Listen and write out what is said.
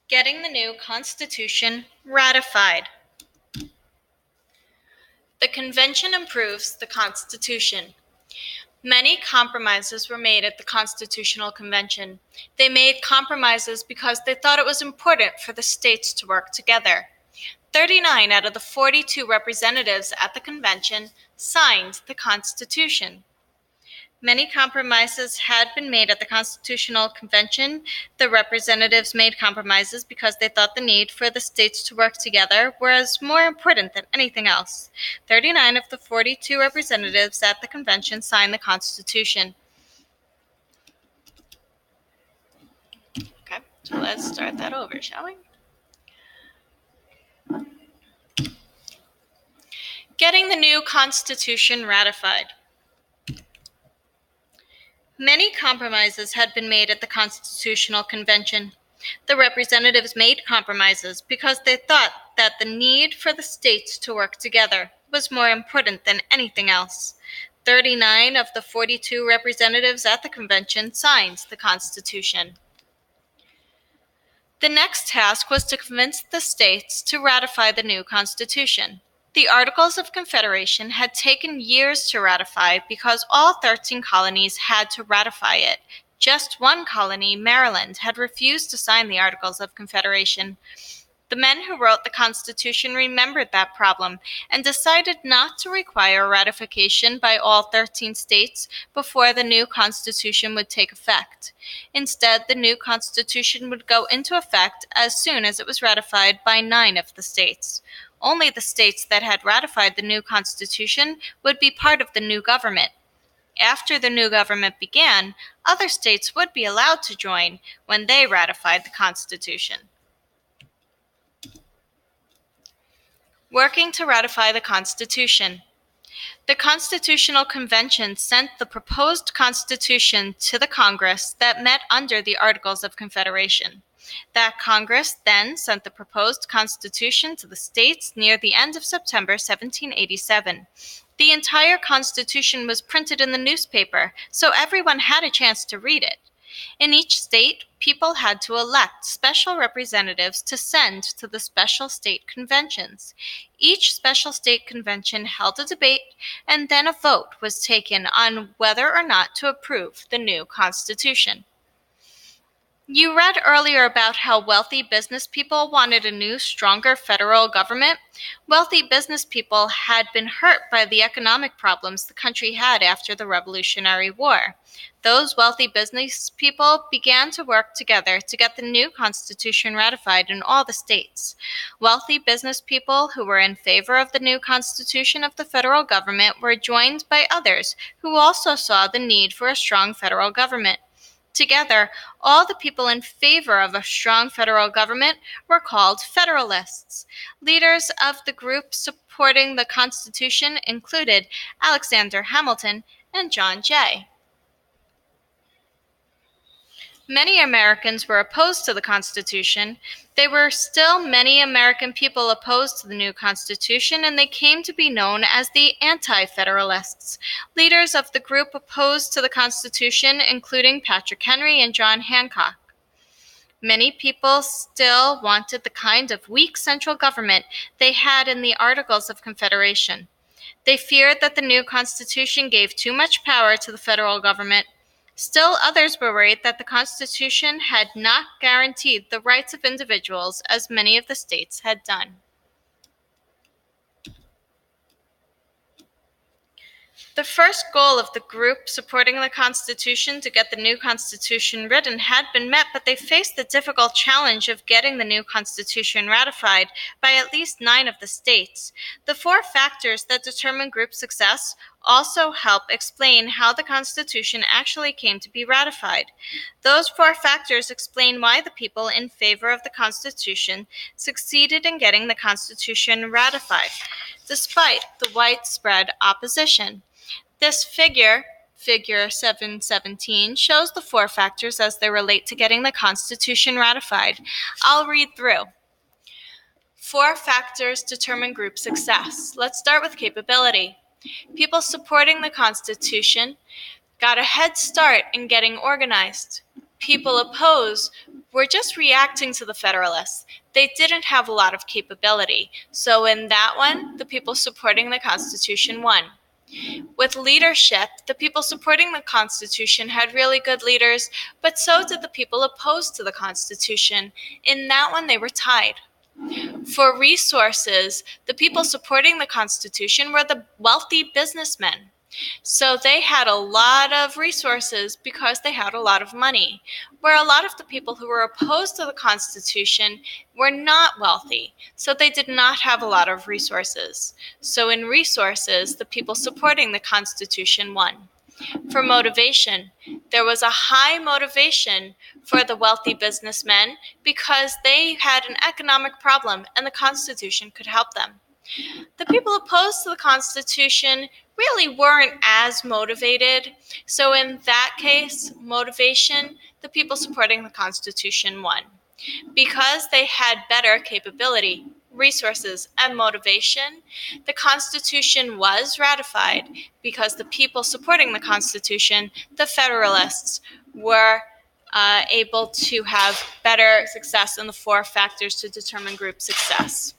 Getting the new Constitution ratified. The Convention improves the Constitution. Many compromises were made at the Constitutional Convention. They made compromises because they thought it was important for the states to work together. 39 out of the 42 representatives at the convention signed the Constitution. Many compromises had been made at the Constitutional Convention. The representatives made compromises because they thought the need for the states to work together was more important than anything else. 39 of the 42 representatives at the convention signed the Constitution. Okay, so let's start that over, shall we? Getting the new Constitution ratified. Many compromises had been made at the Constitutional Convention. The representatives made compromises because they thought that the need for the states to work together was more important than anything else. 39 of the 42 representatives at the convention signed the Constitution. The next task was to convince the states to ratify the new Constitution. The Articles of Confederation had taken years to ratify because all 13 colonies had to ratify it. Just one colony, Maryland, had refused to sign the Articles of Confederation. The men who wrote the Constitution remembered that problem and decided not to require ratification by all 13 states before the new Constitution would take effect. Instead, the new Constitution would go into effect as soon as it was ratified by 9 of the states. Only the states that had ratified the new Constitution would be part of the new government. After the new government began, other states would be allowed to join when they ratified the Constitution. Working to ratify the Constitution. The Constitutional Convention sent the proposed Constitution to the Congress that met under the Articles of Confederation. That Congress then sent the proposed Constitution to the states near the end of September 1787. The entire Constitution was printed in the newspaper, so everyone had a chance to read it. In each state, people had to elect special representatives to send to the special state conventions. Each special state convention held a debate, and then a vote was taken on whether or not to approve the new Constitution. You read earlier about how wealthy business people wanted a new, stronger federal government. Wealthy business people had been hurt by the economic problems the country had after the Revolutionary War. Those wealthy business people began to work together to get the new Constitution ratified in all the states. Wealthy business people who were in favor of the new Constitution of the federal government were joined by others who also saw the need for a strong federal government. Together, all the people in favor of a strong federal government were called Federalists. Leaders of the group supporting the Constitution included Alexander Hamilton and John Jay. Many Americans were opposed to the Constitution. There were still many American people opposed to the new Constitution, and they came to be known as the Anti-Federalists. Leaders of the group opposed to the Constitution, including Patrick Henry and John Hancock. Many people still wanted the kind of weak central government they had in the Articles of Confederation. They feared that the new Constitution gave too much power to the federal government. Still, others were worried that the Constitution had not guaranteed the rights of individuals as many of the states had done. The first goal of the group supporting the Constitution to get the new Constitution written had been met, but they faced the difficult challenge of getting the new Constitution ratified by at least 9 of the states. The 4 factors that determine group success also help explain how the Constitution actually came to be ratified. Those 4 factors explain why the people in favor of the Constitution succeeded in getting the Constitution ratified, despite the widespread opposition. This figure 717, shows the 4 factors as they relate to getting the Constitution ratified. I'll read through. 4 factors determine group success. Let's start with capability. People supporting the Constitution got a head start in getting organized. People opposed were just reacting to the Federalists. They didn't have a lot of capability. So in that one, the people supporting the Constitution won. With leadership, the people supporting the Constitution had really good leaders, but so did the people opposed to the Constitution. In that one, they were tied. For resources, the people supporting the Constitution were the wealthy businessmen. So they had a lot of resources because they had a lot of money, where a lot of the people who were opposed to the Constitution were not wealthy, so they did not have a lot of resources. So in resources, the people supporting the Constitution won. For motivation, there was a high motivation for the wealthy businessmen because they had an economic problem and the Constitution could help them. The people opposed to the Constitution really weren't as motivated. So in that case, motivation, the people supporting the Constitution won. Because they had better capability, resources, and motivation, the Constitution was ratified because the people supporting the Constitution, the Federalists, were able to have better success in the 4 factors to determine group success.